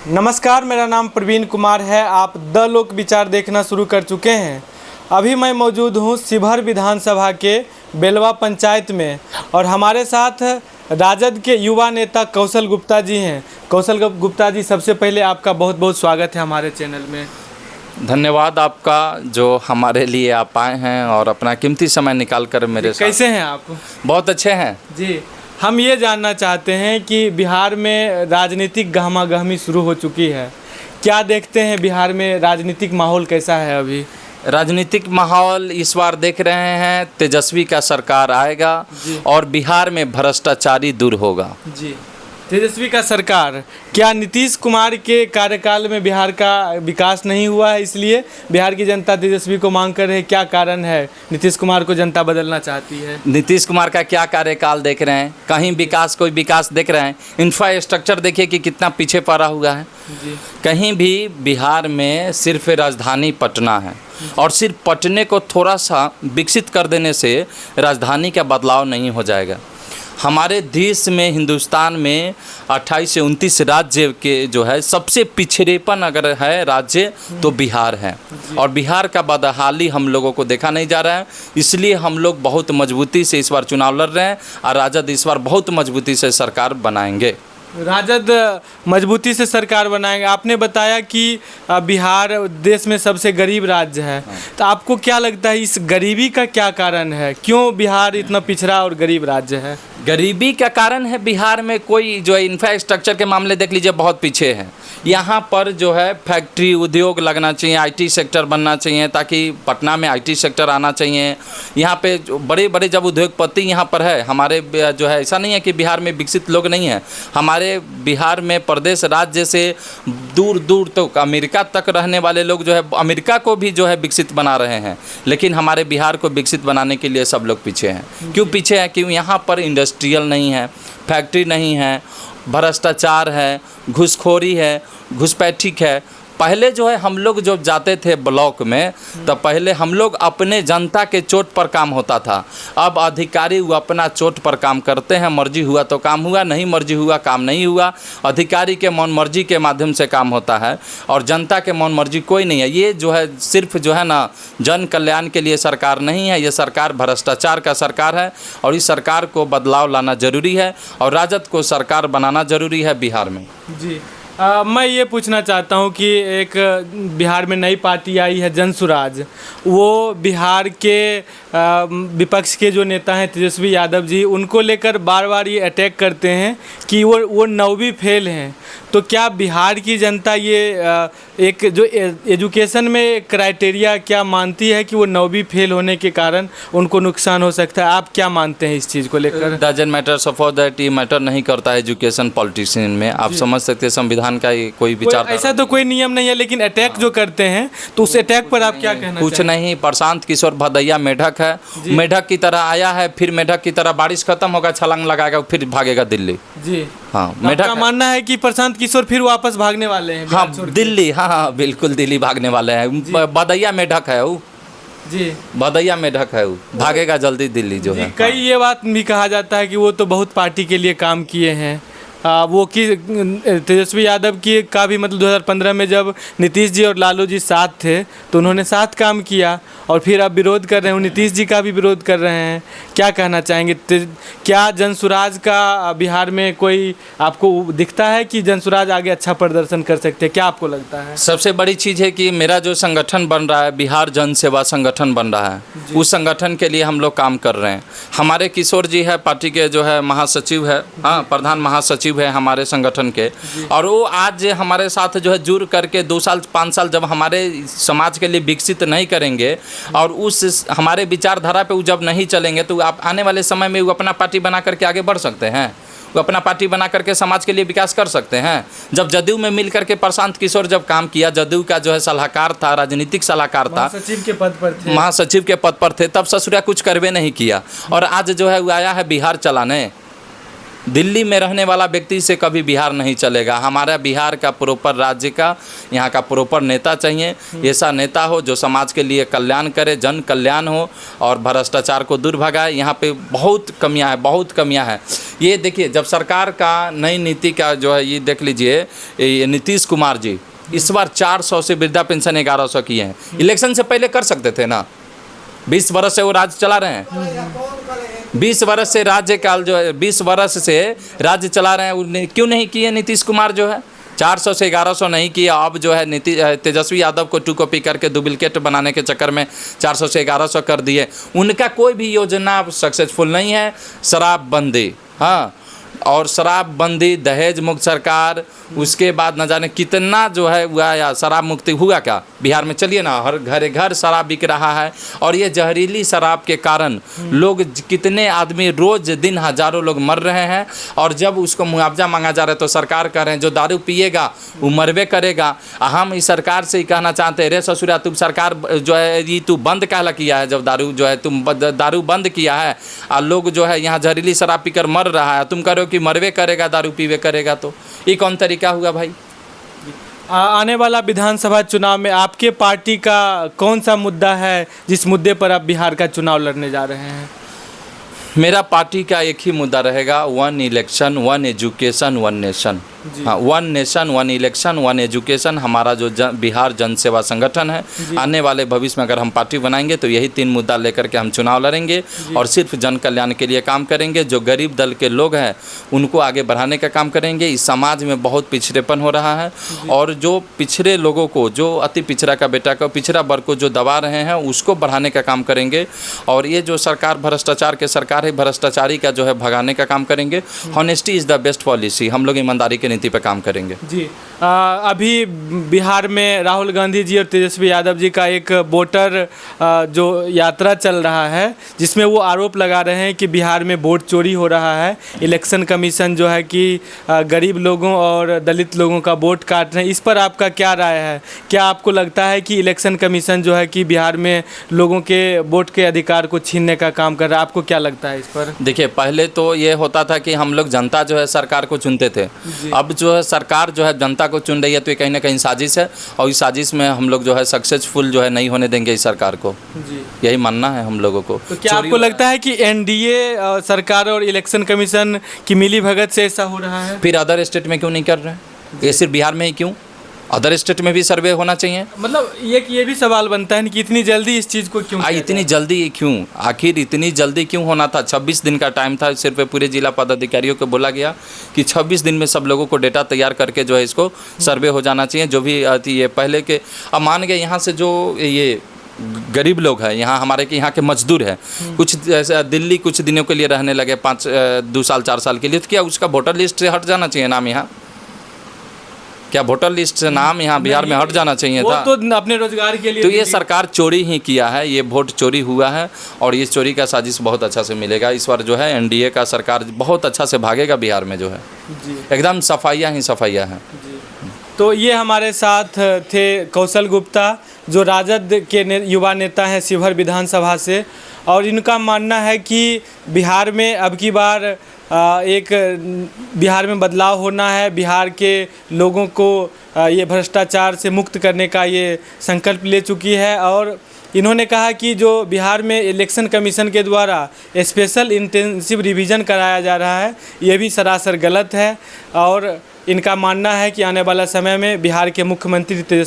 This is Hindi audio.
नमस्कार, मेरा नाम प्रवीण कुमार है। आप द लोक विचार देखना शुरू कर चुके हैं। अभी मैं मौजूद हूँ शिवहर विधानसभा के बेलवा पंचायत में और हमारे साथ राजद के युवा नेता कौशल गुप्ता जी हैं। कौशल गुप्ता जी, सबसे पहले आपका बहुत बहुत स्वागत है हमारे चैनल में। धन्यवाद आपका जो हमारे लिए आप आए हैं और अपना कीमती समय निकाल कर मेरे साथ। कैसे हैं आप? बहुत अच्छे हैं जी। हम ये जानना चाहते हैं कि बिहार में राजनीतिक गहमागहमी शुरू हो चुकी है। क्या देखते हैं बिहार में राजनीतिक माहौल कैसा है अभी? राजनीतिक माहौल इस बार देख रहे हैं तेजस्वी का सरकार आएगा और बिहार में भ्रष्टाचारी दूर होगा। जी, तेजस्वी का सरकार। क्या नीतीश कुमार के कार्यकाल में बिहार का विकास नहीं हुआ है, इसलिए बिहार की जनता तेजस्वी को मांग कर है? क्या कारण है नीतीश कुमार को जनता बदलना चाहती है? नीतीश कुमार का क्या कार्यकाल देख रहे हैं? कहीं विकास, कोई विकास देख रहे हैं? इंफ्रास्ट्रक्चर देखिए कि कितना पीछे पड़ा हुआ है। जी। कहीं भी बिहार में सिर्फ राजधानी पटना है और सिर्फ पटने को थोड़ा सा विकसित कर देने से राजधानी का बदलाव नहीं हो जाएगा। हमारे देश में, हिंदुस्तान में 28 से 29 राज्य के जो है सबसे पिछड़ेपन अगर है राज्य तो बिहार है और बिहार का बदहाली हम लोगों को देखा नहीं जा रहा है। इसलिए हम लोग बहुत मजबूती से इस बार चुनाव लड़ रहे हैं और राजद इस बार बहुत मजबूती से सरकार बनाएंगे। राजद मजबूती से सरकार बनाएंगे। आपने बताया कि बिहार देश में सबसे गरीब राज्य है। तो आपको क्या लगता है इस गरीबी का क्या कारण है? क्यों बिहार इतना पिछड़ा और गरीब राज्य है? गरीबी का कारण है बिहार में कोई जो है इंफ्रास्ट्रक्चर के मामले देख लीजिए बहुत पीछे है। यहाँ पर जो है फैक्ट्री उद्योग लगना चाहिए, आईटी सेक्टर बनना चाहिए ताकि पटना में आईटी सेक्टर आना चाहिए। यहाँ पे बड़े बड़े जब उद्योगपति यहाँ पर है हमारे जो है, ऐसा नहीं है कि बिहार में विकसित लोग नहीं हैं। हमारे बिहार में प्रदेश राज्य से दूर दूर तक अमेरिका तक रहने वाले लोग जो है अमेरिका को भी जो है विकसित बना रहे हैं। लेकिन हमारे बिहार को विकसित बनाने के लिए सब लोग पीछे हैं। क्यों पीछे हैं? क्यों यहाँ पर इंडस्ट्रियल नहीं है, फैक्ट्री नहीं है, भ्रष्टाचार है, घूसखोरी है, घुसपैठिक है। पहले जो है हम लोग जब जाते थे ब्लॉक में तो पहले हम लोग अपने जनता के चोट पर काम होता था। अब अधिकारी वो अपना चोट पर काम करते हैं। मर्जी हुआ तो काम हुआ, नहीं मर्जी हुआ काम नहीं हुआ। अधिकारी के मन मर्जी के माध्यम से काम होता है और जनता के मन मर्जी कोई नहीं है। ये जो है सिर्फ जो है ना जन कल्याण के लिए सरकार नहीं है, ये सरकार भ्रष्टाचार का सरकार है और इस सरकार को बदलाव लाना जरूरी है और राजद को सरकार बनाना जरूरी है बिहार में। जी। मैं ये पूछना चाहता हूँ कि एक बिहार में नई पार्टी आई है जनसुराज। वो बिहार के विपक्ष के जो नेता हैं तेजस्वी यादव जी, उनको लेकर बार बार ये अटैक करते हैं कि वो 9वीं फेल हैं। तो क्या बिहार की जनता ये एक जो एजुकेशन में क्राइटेरिया क्या मानती है कि वो 9वीं फेल होने के कारण उनको नुकसान हो सकता है? आप क्या मानते हैं इस चीज़ को लेकर? डजंट मैटर सपोज दैट, ये मैटर नहीं करता है एजुकेशन पॉलिटिशियन में। आप समझ सकते हैं संविधान का कोई विचार, ऐसा तो कोई नियम नहीं है, लेकिन अटैक जो करते हैं तो उस अटैक पर आप क्या कहना कुछ नहीं। प्रशांत किशोर भदैया मेढक है, मेढक की तरह आया है, फिर मेढक की तरह बारिश खत्म होगा छलांग लगाएगा फिर भागेगा दिल्ली। जी हाँ, मेढक का मानना है कि प्रशांत किशोर फिर वापस भागने वाले हैं? हाँ दिल्ली, हाँ बिल्कुल दिल्ली भागने वाले हैं। भदैया मेढक है वो। जी, भदैया मेढक है वो, भागेगा जल्दी दिल्ली जो है। कई ये बात भी कहा जाता है कि वो तो बहुत पार्टी के लिए काम किए हैं। वो कि तेजस्वी यादव की का भी मतलब 2015 में जब नीतीश जी और लालू जी साथ थे तो उन्होंने साथ काम किया और फिर अब विरोध कर रहे हैं। नीतीश जी का भी विरोध कर रहे हैं। क्या कहना चाहेंगे? क्या जनसुराज का बिहार में कोई आपको दिखता है कि जनसुराज आगे अच्छा प्रदर्शन कर सकते हैं? क्या आपको लगता है? सबसे बड़ी चीज़ है कि मेरा जो संगठन बन रहा है बिहार जन सेवा संगठन बन रहा है, उस संगठन के लिए हम लोग काम कर रहे हैं। हमारे किशोर जी है पार्टी के जो है महासचिव है, हाँ प्रधान महासचिव है हमारे संगठन के, और वो आज हमारे साथ जो है जुड़ करके 2 साल 5 साल जब हमारे समाज के लिए विकसित नहीं करेंगे और उस हमारे विचारधारा पे वो जब नहीं चलेंगे तो आप आने वाले समय में वो अपना पार्टी बना करके आगे बढ़ सकते हैं। वो अपना पार्टी बना करके समाज के लिए विकास कर सकते हैं। जब जदयू में मिल करके प्रशांत किशोर जब काम किया, जदयू का जो है सलाहकार था, राजनीतिक सलाहकार था, महासचिव के पद पर थे, महासचिव के पद पर थे, तब ससुरा कुछ करवे नहीं किया और आज जो है वो आया है बिहार चलाने। दिल्ली में रहने वाला व्यक्ति से कभी बिहार नहीं चलेगा। हमारा बिहार का प्रॉपर राज्य का, यहाँ का प्रॉपर नेता चाहिए। ऐसा नेता हो जो समाज के लिए कल्याण करे, जन कल्याण हो और भ्रष्टाचार को दूर भगाए। यहाँ पे बहुत कमियां हैं, बहुत कमियां हैं। ये देखिए, जब सरकार का नई नीति का जो है, ये देख लीजिए, ये नीतीश कुमार जी इस बार 400 से वृद्धा पेंशन 1100 किए हैं। इलेक्शन से पहले कर सकते थे ना, 20 वर्ष से वो राज्य चला रहे हैं। 20 वर्ष से राज्यकाल जो है, 20 वर्ष से राज्य चला रहे हैं, उन्हें क्यों नहीं किए नीतीश कुमार जो है? 400 से 1100 नहीं किया। अब जो है तेजस्वी यादव को 2 कॉपी करके डुप्लीकेट बनाने के चक्कर में 400 से 1100 कर दिए। उनका कोई भी योजना सक्सेसफुल नहीं है। शराबबंदी, हाँ, और शराबबंदी, दहेज मुक्त सरकार, उसके बाद न जाने कितना जो है हुआ, या शराब मुक्ति हुआ क्या बिहार में? चलिए ना, हर घर घर शराब बिक रहा है। और ये जहरीली शराब के कारण लोग, कितने आदमी रोज दिन हजारों लोग मर रहे हैं। और जब उसको मुआवजा मांगा जा रहा है तो सरकार कह रहे हैं जो दारू पिएगा वो मरवे करेगा। हम इस सरकार से ही कहना चाहते हैं, रे ससुरा, तुम सरकार जो है ये तू बंद कहला किया है, जब दारू जो है तुम दारू बंद किया है और लोग जो है यहाँ जहरीली शराब पीकर मर रहा है, तुम कह रहे हो कि मरवे करेगा, दारू पीवे करेगा। तो ये कौन तरीका हुआ भाई? आने वाला विधानसभा चुनाव में आपके पार्टी का कौन सा मुद्दा है जिस मुद्दे पर आप बिहार का चुनाव लड़ने जा रहे हैं? मेरा पार्टी का एक ही मुद्दा रहेगा, 1 इलेक्शन 1 एजुकेशन 1 नेशन। हाँ, 1 नेशन 1 इलेक्शन 1 एजुकेशन हमारा जो बिहार जन सेवा संगठन है। आने वाले भविष्य में अगर हम पार्टी बनाएंगे तो यही 3 मुद्दा लेकर के हम चुनाव लड़ेंगे और सिर्फ जन कल्याण के लिए काम करेंगे। जो गरीब दल के लोग हैं उनको आगे बढ़ाने का काम करेंगे। इस समाज में बहुत पिछड़ेपन हो रहा है और जो पिछड़े लोगों को, जो अति पिछड़ा का बेटा को, पिछड़ा वर्ग को जो दबा रहे हैं, उसको बढ़ाने का काम करेंगे। और ये जो सरकार भ्रष्टाचार के सरकार है, भ्रष्टाचारी का जो है भगाने का काम करेंगे। Honesty is the best policy. हम लोग ईमानदारी के नीति पर काम करेंगे जी। अभी बिहार में राहुल गांधी जी और तेजस्वी यादव जी का एक वोटर जो यात्रा चल रहा है, जिसमें वो आरोप लगा रहे हैं कि बिहार में वोट चोरी हो रहा है। इलेक्शन कमीशन जो है कि गरीब लोगों और दलित लोगों का वोट काट रहे हैं। इस पर आपका क्या राय है? क्या आपको लगता है कि इलेक्शन कमीशन जो है कि बिहार में लोगों के वोट के अधिकार को छीनने का काम कर रहा है? आपको क्या लगता है इस पर? देखिए, पहले तो ये होता था कि हम लोग जनता जो है सरकार को चुनते थे। अब जो है सरकार जो है जनता को चुन रही है, तो ये कहीं ना कहीं साजिश है और इस साजिश में हम लोग जो है सक्सेसफुल जो है नहीं होने देंगे इस सरकार को। जी, यही मानना है हम लोगों को। तो क्या आपको लगता है कि एनडीए सरकार और इलेक्शन कमीशन की मिली भगत से ऐसा हो रहा है? फिर अदर स्टेट में क्यों नहीं कर रहे हैं? ये सिर्फ बिहार में ही क्यों? अदर स्टेट में भी सर्वे होना चाहिए। मतलब ये भी सवाल बनता है कि इतनी जल्दी इस चीज़ को क्यों? इतनी जल्दी क्यों? आखिर इतनी जल्दी क्यों होना था? 26 दिन का टाइम था। सिर्फ पूरे जिला पदाधिकारियों को बोला गया कि 26 दिन में सब लोगों को डेटा तैयार करके जो है इसको सर्वे हो जाना चाहिए। जो भी ये पहले के, अब मान गए यहाँ से जो ये गरीब लोग हैं, यहाँ हमारे के यहाँ के मजदूर हैं, कुछ दिल्ली कुछ दिनों के लिए रहने लगे, 2 साल 4 साल के लिए, तो क्या उसका वोटर लिस्ट से हट जाना चाहिए नाम? यहाँ क्या वोटर लिस्ट से नाम यहाँ बिहार में हट जाना चाहिए था? तो अपने रोजगार के लिए। तो ये सरकार चोरी ही किया है, ये वोट चोरी हुआ है और ये चोरी का साजिश बहुत अच्छा से मिलेगा। इस बार जो है एनडीए का सरकार बहुत अच्छा से भागेगा बिहार में, जो है एकदम सफाइयाँ ही सफाइयाँ हैं। तो ये हमारे साथ थे कौशल गुप्ता, जो राजद के युवा नेता हैं शिवहर विधानसभा से, और इनका मानना है कि बिहार में अब की बार बिहार में बदलाव होना है। बिहार के लोगों को ये भ्रष्टाचार से मुक्त करने का ये संकल्प ले चुकी है। और इन्होंने कहा कि जो बिहार में इलेक्शन कमीशन के द्वारा स्पेशल इंटेंसिव रिवीजन कराया जा रहा है, ये भी सरासर गलत है। और इनका मानना है कि आने वाला समय में बिहार के मुख्यमंत्री तेजस्वी